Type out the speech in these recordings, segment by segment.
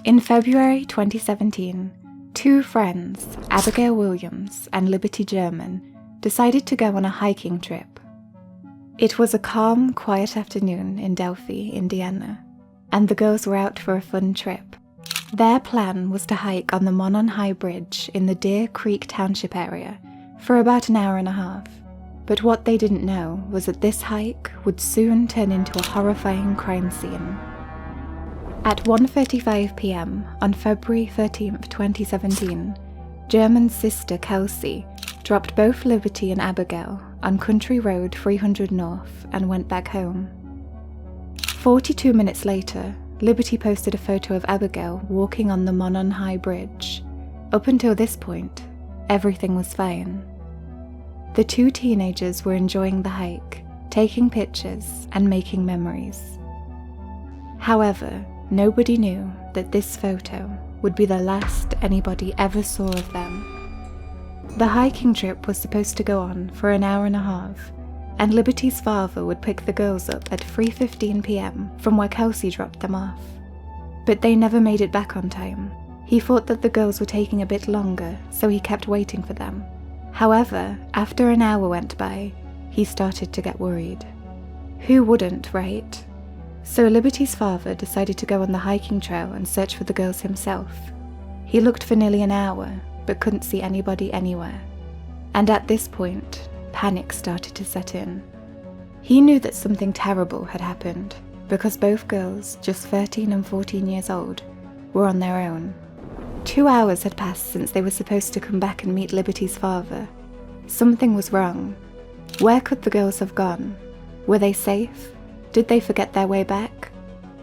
In February 2017, two friends, Abigail Williams and Liberty German, decided to go on a hiking trip. It was a calm, quiet afternoon in Delphi, Indiana, and the girls were out for a fun trip. Their plan was to hike on the Monon High Bridge in the Deer Creek Township area for about an hour and a half. But what they didn't know was that this hike would soon turn into a horrifying crime scene. At 1:35 p.m. on February 13, 2017, German's sister Kelsey dropped both Liberty and Abigail on Country Road 300 North and went back home. 42 minutes later, Liberty posted a photo of Abigail walking on the Monon High Bridge. Up until this point, everything was fine. The two teenagers were enjoying the hike, taking pictures and making memories. However, nobody knew that this photo would be the last anybody ever saw of them. The hiking trip was supposed to go on for an hour and a half, and Liberty's father would pick the girls up at 3:15 p.m. from where Kelsey dropped them off. But they never made it back on time. He thought that the girls were taking a bit longer, so he kept waiting for them. However, after an hour went by, he started to get worried. Who wouldn't, right? So Liberty's father decided to go on the hiking trail and search for the girls himself. He looked for nearly an hour, but couldn't see anybody anywhere. And at this point, panic started to set in. He knew that something terrible had happened, because both girls, just 13 and 14 years old, were on their own. 2 hours had passed since they were supposed to come back and meet Liberty's father. Something was wrong. Where could the girls have gone? Were they safe? Did they forget their way back?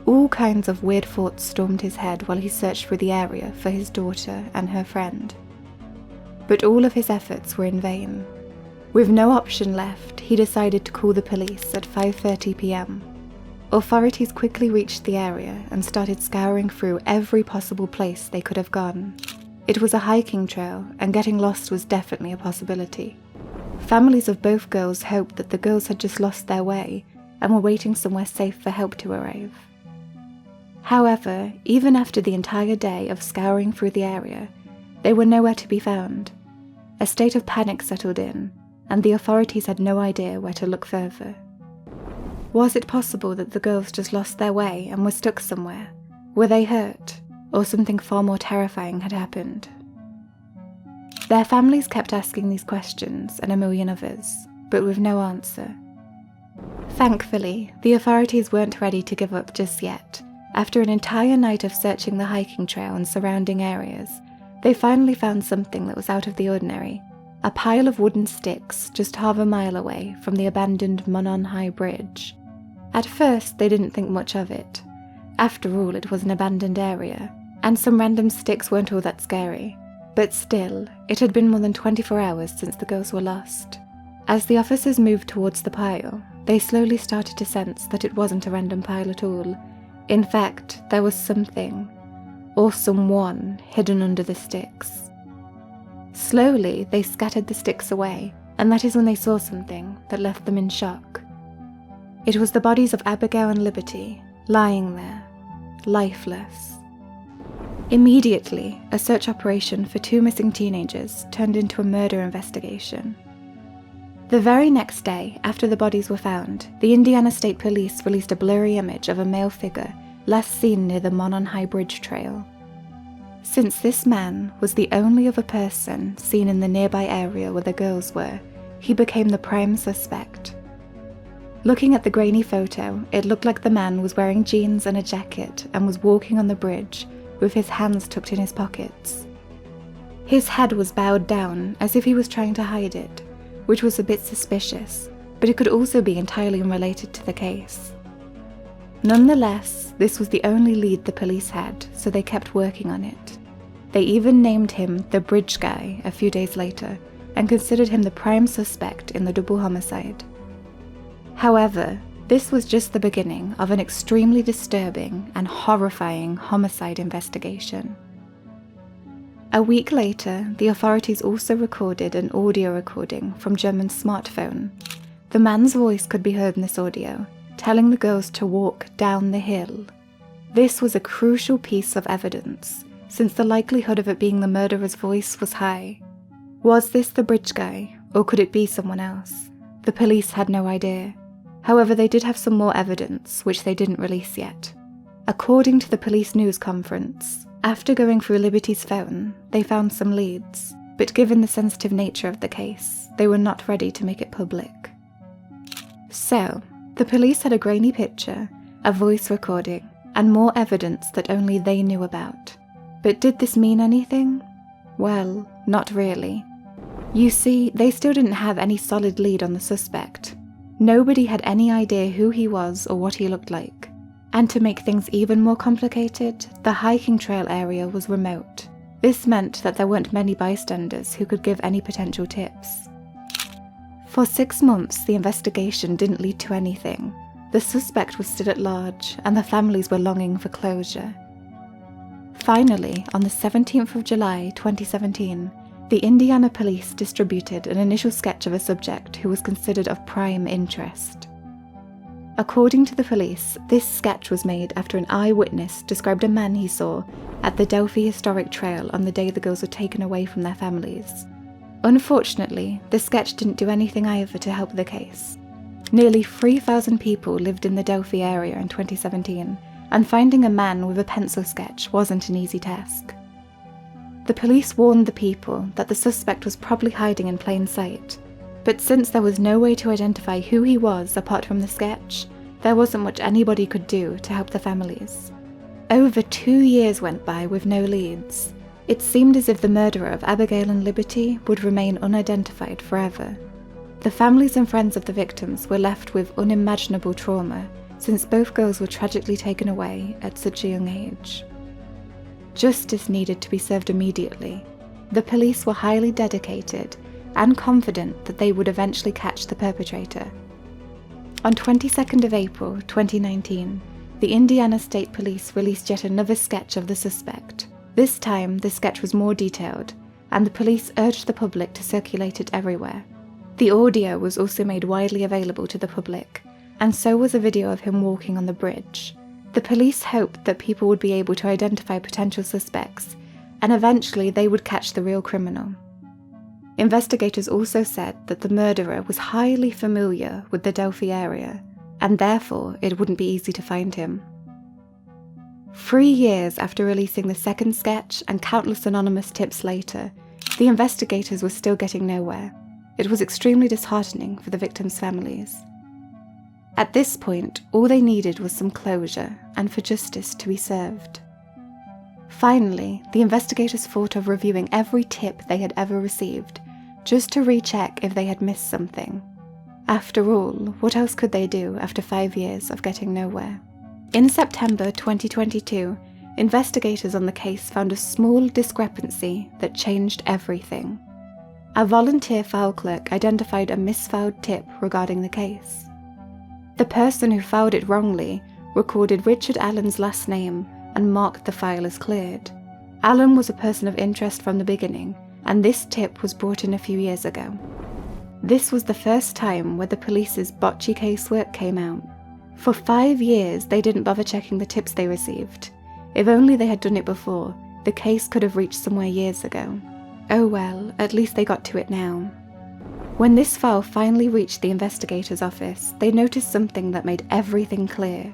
All kinds of weird thoughts stormed his head while he searched through the area for his daughter and her friend. But all of his efforts were in vain. With no option left, he decided to call the police at 5:30 p.m. Authorities quickly reached the area and started scouring through every possible place they could have gone. It was a hiking trail, and getting lost was definitely a possibility. Families of both girls hoped that the girls had just lost their way and were waiting somewhere safe for help to arrive. However, even after the entire day of scouring through the area, they were nowhere to be found. A state of panic settled in, and the authorities had no idea where to look further. Was it possible that the girls just lost their way and were stuck somewhere? Were they hurt? Or something far more terrifying had happened? Their families kept asking these questions and a million others, but with no answer. Thankfully, the authorities weren't ready to give up just yet. After an entire night of searching the hiking trail and surrounding areas, they finally found something that was out of the ordinary. A pile of wooden sticks just half a mile away from the abandoned Monon High Bridge. At first, they didn't think much of it. After all, it was an abandoned area, and some random sticks weren't all that scary. But still, it had been more than 24 hours since the girls were lost. As the officers moved towards the pile, they slowly started to sense that it wasn't a random pile at all. In fact, there was something, or someone, hidden under the sticks. Slowly, they scattered the sticks away, and that is when they saw something that left them in shock. It was the bodies of Abigail and Liberty, lying there, lifeless. Immediately, a search operation for two missing teenagers turned into a murder investigation. The very next day, after the bodies were found, the Indiana State Police released a blurry image of a male figure last seen near the Monon High Bridge trail. Since this man was the only other person seen in the nearby area where the girls were, he became the prime suspect. Looking at the grainy photo, it looked like the man was wearing jeans and a jacket and was walking on the bridge with his hands tucked in his pockets. His head was bowed down as if he was trying to hide it, which was a bit suspicious, but it could also be entirely unrelated to the case. Nonetheless, this was the only lead the police had, so they kept working on it. They even named him the Bridge Guy a few days later, and considered him the prime suspect in the double homicide. However, this was just the beginning of an extremely disturbing and horrifying homicide investigation. A week later, the authorities also recorded an audio recording from German's smartphone. The man's voice could be heard in this audio, telling the girls to walk down the hill. This was a crucial piece of evidence, since the likelihood of it being the murderer's voice was high. Was this the bridge guy, or could it be someone else? The police had no idea. However, they did have some more evidence, which they didn't release yet. According to the police news conference, after going through Liberty's phone, they found some leads, but given the sensitive nature of the case, they were not ready to make it public. So, the police had a grainy picture, a voice recording, and more evidence that only they knew about. But did this mean anything? Well, not really. You see, they still didn't have any solid lead on the suspect. Nobody had any idea who he was or what he looked like. And to make things even more complicated, the hiking trail area was remote. This meant that there weren't many bystanders who could give any potential tips. For 6 months, the investigation didn't lead to anything. The suspect was still at large, and the families were longing for closure. Finally, on the 17th of July 2017, the Indiana police distributed an initial sketch of a subject who was considered of prime interest. According to the police, this sketch was made after an eyewitness described a man he saw at the Delphi Historic Trail on the day the girls were taken away from their families. Unfortunately, the sketch didn't do anything either to help the case. Nearly 3,000 people lived in the Delphi area in 2017, and finding a man with a pencil sketch wasn't an easy task. The police warned the people that the suspect was probably hiding in plain sight, but since there was no way to identify who he was apart from the sketch, there wasn't much anybody could do to help the families. Over 2 years went by with no leads. It seemed as if the murderer of Abigail and Liberty would remain unidentified forever. The families and friends of the victims were left with unimaginable trauma, since both girls were tragically taken away at such a young age. Justice needed to be served immediately. The police were highly dedicated and confident that they would eventually catch the perpetrator. On 22nd of April 2019, the Indiana State Police released yet another sketch of the suspect. This time, the sketch was more detailed, and the police urged the public to circulate it everywhere. The audio was also made widely available to the public, and so was a video of him walking on the bridge. The police hoped that people would be able to identify potential suspects, and eventually they would catch the real criminal. Investigators also said that the murderer was highly familiar with the Delphi area, and therefore it wouldn't be easy to find him. 3 years after releasing the second sketch and countless anonymous tips later, the investigators were still getting nowhere. It was extremely disheartening for the victims' families. At this point, all they needed was some closure and for justice to be served. Finally, the investigators thought of reviewing every tip they had ever received, just to recheck if they had missed something. After all, what else could they do after 5 years of getting nowhere? In September 2022, investigators on the case found a small discrepancy that changed everything. A volunteer file clerk identified a misfiled tip regarding the case. The person who filed it wrongly recorded Richard Allen's last name and marked the file as cleared. Allen was a person of interest from the beginning, and this tip was brought in a few years ago. This was the first time where the police's botchy casework came out. For 5 years, they didn't bother checking the tips they received. If only they had done it before, the case could have reached somewhere years ago. Oh well, at least they got to it now. When this file finally reached the investigator's office, they noticed something that made everything clear.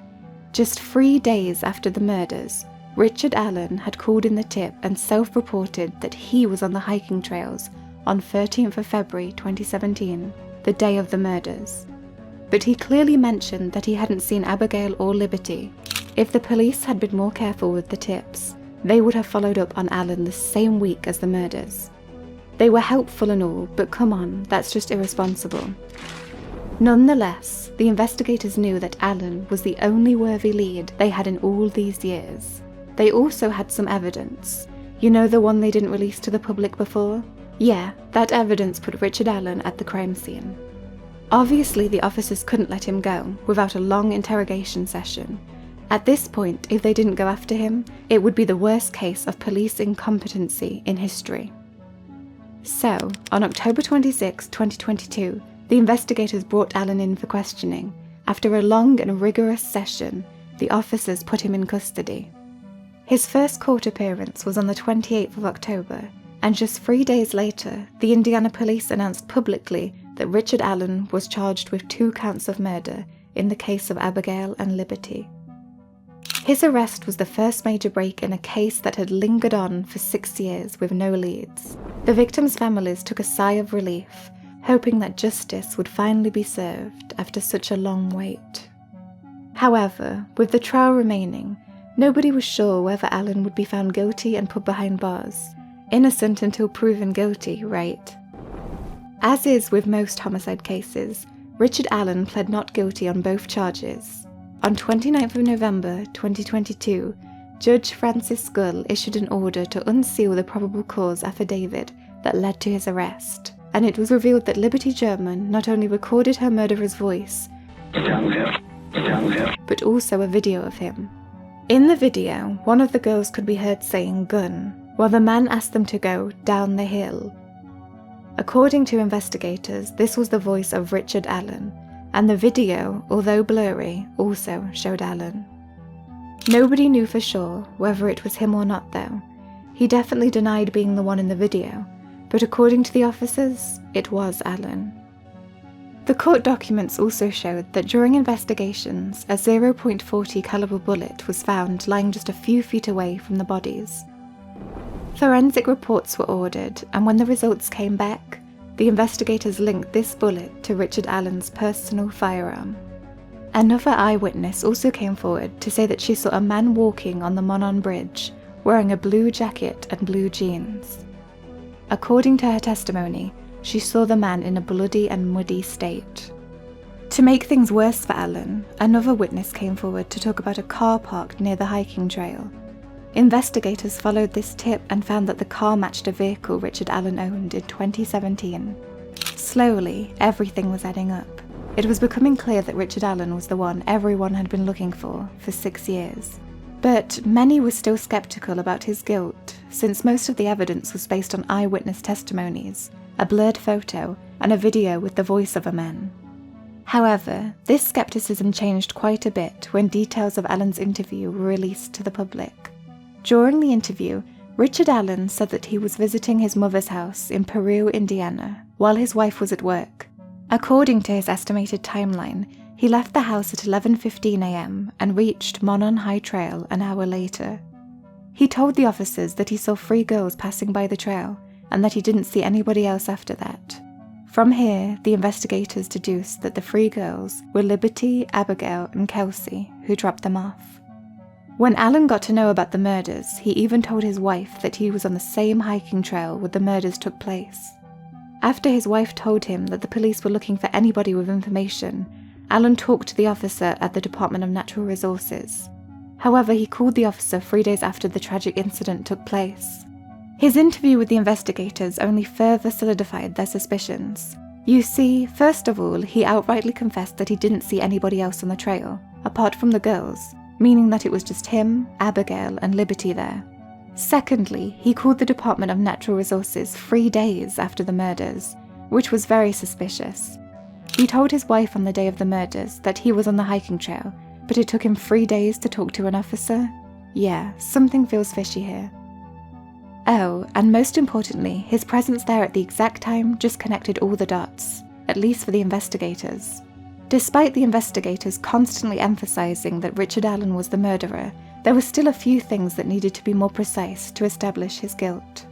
Just 3 days after the murders, Richard Allen had called in the tip and self-reported that he was on the hiking trails on 13th of February 2017, the day of the murders. But he clearly mentioned that he hadn't seen Abigail or Liberty. If the police had been more careful with the tips, they would have followed up on Allen the same week as the murders. They were helpful and all, but come on, that's just irresponsible. Nonetheless, the investigators knew that Allen was the only worthy lead they had in all these years. They also had some evidence. You know, the one they didn't release to the public before? Yeah, that evidence put Richard Allen at the crime scene. Obviously, the officers couldn't let him go without a long interrogation session. At this point, if they didn't go after him, it would be the worst case of police incompetency in history. So, on October 26, 2022, the investigators brought Allen in for questioning. After a long and rigorous session, the officers put him in custody. His first court appearance was on the 28th of October, and just 3 days later, the Indiana police announced publicly that Richard Allen was charged with 2 counts of murder in the case of Abigail and Liberty. His arrest was the first major break in a case that had lingered on for 6 years with no leads. The victims' families took a sigh of relief, hoping that justice would finally be served after such a long wait. However, with the trial remaining, nobody was sure whether Allen would be found guilty and put behind bars. Innocent until proven guilty, right? As is with most homicide cases, Richard Allen pled not guilty on both charges. On 29th of November 2022, Judge Francis Scull issued an order to unseal the probable cause affidavit that led to his arrest, and it was revealed that Liberty German not only recorded her murderer's voice, but also a video of him. In the video, one of the girls could be heard saying "gun," while the man asked them to go down the hill. According to investigators, this was the voice of Richard Allen, and the video, although blurry, also showed Allen. Nobody knew for sure whether it was him or not though. He definitely denied being the one in the video, but according to the officers, it was Allen. The court documents also showed that during investigations, a .40 caliber bullet was found lying just a few feet away from the bodies. Forensic reports were ordered, and when the results came back, the investigators linked this bullet to Richard Allen's personal firearm. Another eyewitness also came forward to say that she saw a man walking on the Monon Bridge, wearing a blue jacket and blue jeans. According to her testimony, she saw the man in a bloody and muddy state. To make things worse for Allen, another witness came forward to talk about a car parked near the hiking trail. Investigators followed this tip and found that the car matched a vehicle Richard Allen owned in 2017. Slowly, everything was adding up. It was becoming clear that Richard Allen was the one everyone had been looking for 6 years. But many were still skeptical about his guilt, since most of the evidence was based on eyewitness testimonies, a blurred photo, and a video with the voice of a man. However, this skepticism changed quite a bit when details of Allen's interview were released to the public. During the interview, Richard Allen said that he was visiting his mother's house in Peru, Indiana, while his wife was at work. According to his estimated timeline, he left the house at 11:15 a.m. and reached Monon High Trail an hour later. He told the officers that he saw 3 girls passing by the trail, and that he didn't see anybody else after that. From here, the investigators deduced that the 3 girls were Liberty, Abigail, and Kelsey, who dropped them off. When Allen got to know about the murders, he even told his wife that he was on the same hiking trail where the murders took place. After his wife told him that the police were looking for anybody with information, Allen talked to the officer at the Department of Natural Resources. However, he called the officer 3 days after the tragic incident took place. His interview with the investigators only further solidified their suspicions. You see, first of all, he outrightly confessed that he didn't see anybody else on the trail, apart from the girls, meaning that it was just him, Abigail, and Liberty there. Secondly, he called the Department of Natural Resources 3 days after the murders, which was very suspicious. He told his wife on the day of the murders that he was on the hiking trail, but it took him 3 days to talk to an officer? Yeah, something feels fishy here. Oh, and most importantly, his presence there at the exact time just connected all the dots, at least for the investigators. Despite the investigators constantly emphasizing that Richard Allen was the murderer, there were still a few things that needed to be more precise to establish his guilt.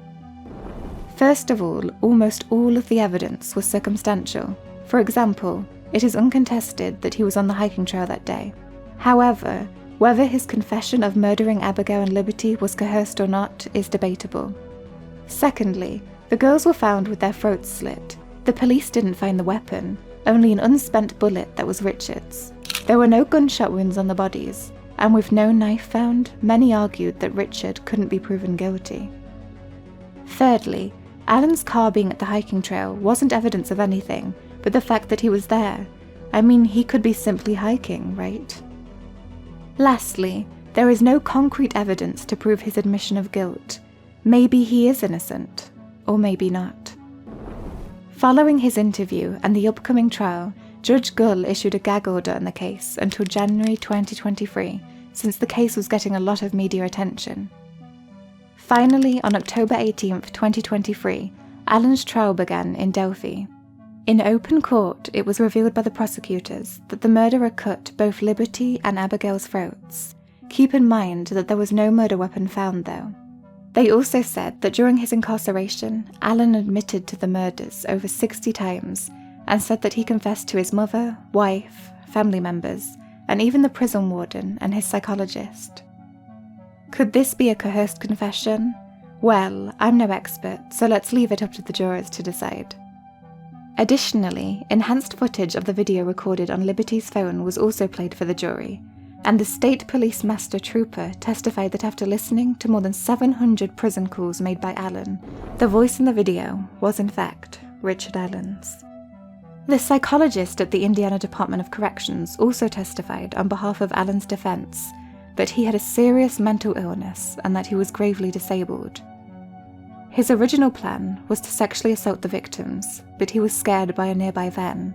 First of all, almost all of the evidence was circumstantial. For example, it is uncontested that he was on the hiking trail that day. However, whether his confession of murdering Abigail and Liberty was coerced or not is debatable. Secondly, the girls were found with their throats slit. The police didn't find the weapon, only an unspent bullet that was Richard's. There were no gunshot wounds on the bodies, and with no knife found, many argued that Richard couldn't be proven guilty. Thirdly, Allen's car being at the hiking trail wasn't evidence of anything, but the fact that he was there. I mean, he could be simply hiking, right? Lastly, there is no concrete evidence to prove his admission of guilt. Maybe he is innocent, or maybe not. Following his interview and the upcoming trial, Judge Gull issued a gag order on the case until January 2023 since the case was getting a lot of media attention. Finally, on October 18, 2023, Alan's trial began in Delphi. In open court, it was revealed by the prosecutors that the murderer cut both Liberty and Abigail's throats. Keep in mind that there was no murder weapon found, though. They also said that during his incarceration, Alan admitted to the murders over 60 times and said that he confessed to his mother, wife, family members, and even the prison warden and his psychologist. Could this be a coerced confession? Well, I'm no expert, so let's leave it up to the jurors to decide. Additionally, enhanced footage of the video recorded on Liberty's phone was also played for the jury, and the State Police Master Trooper testified that after listening to more than 700 prison calls made by Alan, the voice in the video was in fact Richard Allen's. The psychologist at the Indiana Department of Corrections also testified on behalf of Alan's defense that he had a serious mental illness and that he was gravely disabled. His original plan was to sexually assault the victims, but he was scared by a nearby van.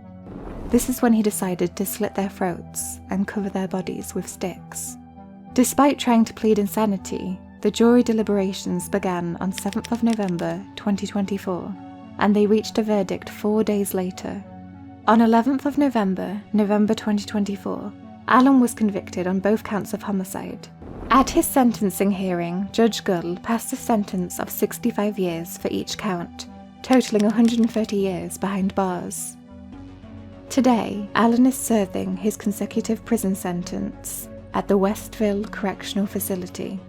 This is when he decided to slit their throats and cover their bodies with sticks. Despite trying to plead insanity, the jury deliberations began on 7th of November 2024, and they reached a verdict 4 days later. On 11th of November 2024, Alan was convicted on both counts of homicide. At his sentencing hearing, Judge Gull passed a sentence of 65 years for each count, totaling 130 years behind bars. Today, Alan is serving his consecutive prison sentence at the Westville Correctional Facility.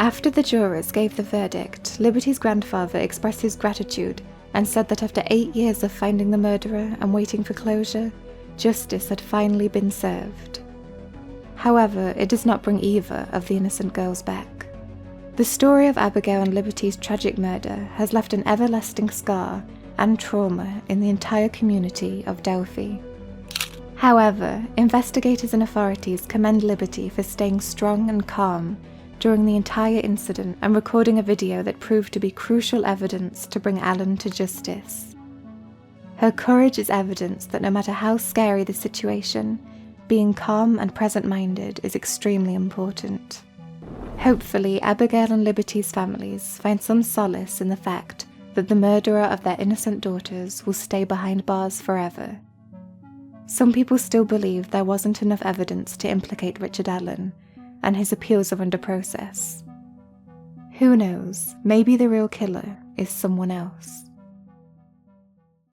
After the jurors gave the verdict, Liberty's grandfather expressed his gratitude and said that after 8 years of finding the murderer and waiting for closure, justice had finally been served. However, it does not bring either of the innocent girls back. The story of Abigail and Liberty's tragic murder has left an everlasting scar and trauma in the entire community of Delphi. However, investigators and authorities commend Liberty for staying strong and calm during the entire incident and recording a video that proved to be crucial evidence to bring Alan to justice. Her courage is evidence that no matter how scary the situation, being calm and present-minded is extremely important. Hopefully, Abigail and Liberty's families find some solace in the fact that the murderer of their innocent daughters will stay behind bars forever. Some people still believe there wasn't enough evidence to implicate Richard Allen, and his appeals are under process. Who knows, maybe the real killer is someone else.